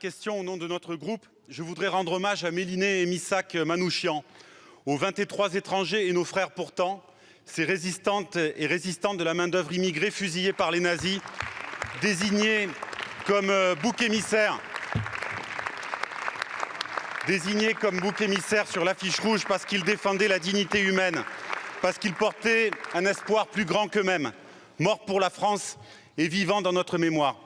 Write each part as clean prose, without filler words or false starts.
question au nom de notre groupe, je voudrais rendre hommage à Méliné et Missak Manouchian, aux 23 étrangers et nos frères pourtant, ces résistantes et résistants de la main-d'œuvre immigrée fusillés par les nazis, désignés comme bouc émissaire sur l'affiche rouge parce qu'ils défendaient la dignité humaine, parce qu'ils portaient un espoir plus grand qu'eux-mêmes, morts pour la France et vivants dans notre mémoire.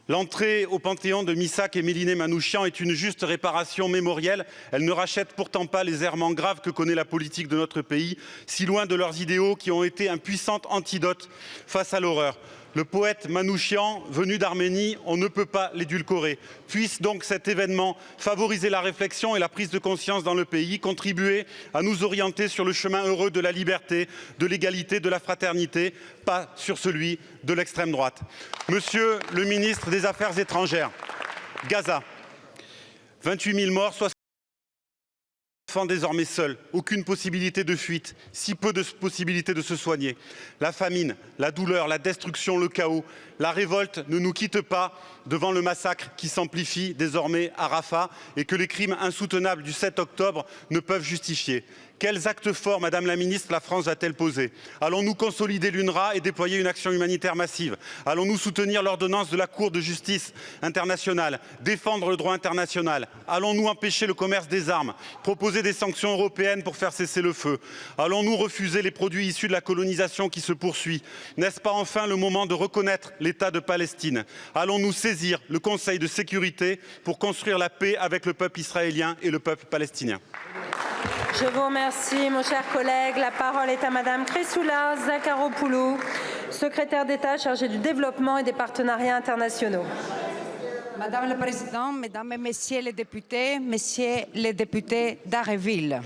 L'entrée au Panthéon de Missak et Méliné Manouchian est une juste réparation mémorielle. Elle ne rachète pourtant pas les errements graves que connaît la politique de notre pays, si loin de leurs idéaux qui ont été un puissant antidote face à l'horreur. Le poète Manouchian, venu d'Arménie, on ne peut pas l'édulcorer. Puisse donc cet événement favoriser la réflexion et la prise de conscience dans le pays, contribuer à nous orienter sur le chemin heureux de la liberté, de l'égalité, de la fraternité, pas sur celui de l'extrême droite. Monsieur le ministre des Affaires étrangères, Gaza, 28 000 morts, 60 enfants désormais seuls, aucune possibilité de fuite, si peu de possibilités de se soigner. La famine, la douleur, la destruction, le chaos, la révolte ne nous quittent pas devant le massacre qui s'amplifie désormais à Rafah et que les crimes insoutenables du 7 octobre ne peuvent justifier. Quels actes forts, Madame la Ministre, la France va-t-elle poser? Allons-nous consolider l'UNRWA et déployer une action humanitaire massive? Allons-nous soutenir l'ordonnance de la Cour de justice internationale, défendre le droit international? Allons-nous empêcher le commerce des armes, proposer des sanctions européennes pour faire cesser le feu? Allons-nous refuser les produits issus de la colonisation qui se poursuit? N'est-ce pas enfin le moment de reconnaître l'État de Palestine? Allons-nous saisir le Conseil de sécurité pour construire la paix avec le peuple israélien et le peuple palestinien? Je vous remercie, mon cher collègue. La parole est à Madame Chrysoula Zakharopoulou, secrétaire d'État chargée du développement et des partenariats internationaux. Madame la Présidente, Mesdames et Messieurs les députés, Messieurs les députés d'Arreville,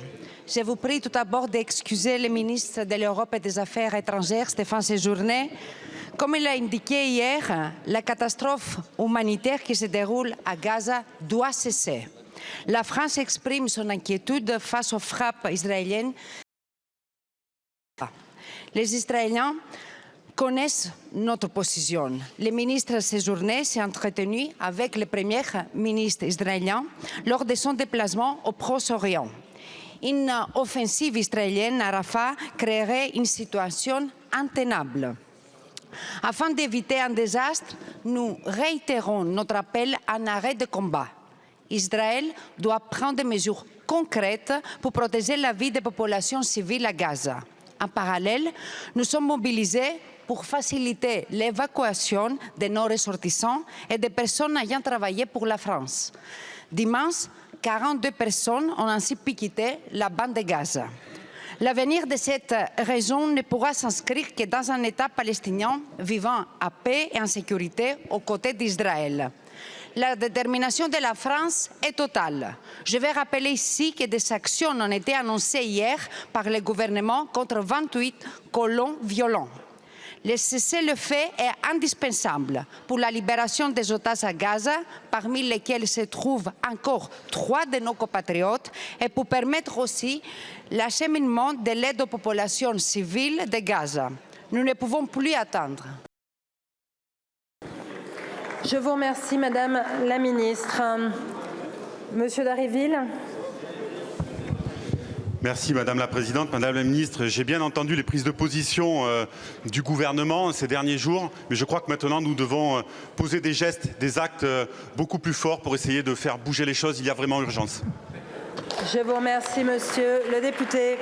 je vous prie tout d'abord d'excuser le ministre de l'Europe et des Affaires étrangères, Stéphane Séjourné. Comme il l'a indiqué hier, la catastrophe humanitaire qui se déroule à Gaza doit cesser. La France exprime son inquiétude face aux frappes israéliennes. Les Israéliens connaissent notre position. Le ministre Séjourné s'est entretenu avec le premier ministre israélien lors de son déplacement au Proche-Orient. Une offensive israélienne à Rafah créerait une situation intenable. Afin d'éviter un désastre, nous réitérons notre appel à un arrêt de combat. Israël doit prendre des mesures concrètes pour protéger la vie des populations civiles à Gaza. En parallèle, nous sommes mobilisés pour faciliter l'évacuation de nos ressortissants et des personnes ayant travaillé pour la France. Dimanche, 42 personnes ont ainsi pu quitter la bande de Gaza. L'avenir de cette région ne pourra s'inscrire que dans un État palestinien vivant en paix et en sécurité aux côtés d'Israël. La détermination de la France est totale. Je vais rappeler ici que des actions ont été annoncées hier par le gouvernement contre 28 colons violents. Le cessez-le-feu est indispensable pour la libération des otages à Gaza, parmi lesquels se trouvent encore 3 de nos compatriotes, et pour permettre aussi l'acheminement de l'aide aux populations civiles de Gaza. Nous ne pouvons plus attendre. Je vous remercie, Madame la Ministre. Monsieur Dharréville. Merci Madame la Présidente. Madame la Ministre, j'ai bien entendu les prises de position du gouvernement ces derniers jours, mais je crois que maintenant nous devons poser des gestes, des actes beaucoup plus forts pour essayer de faire bouger les choses. Il y a vraiment urgence. Je vous remercie, Monsieur le député.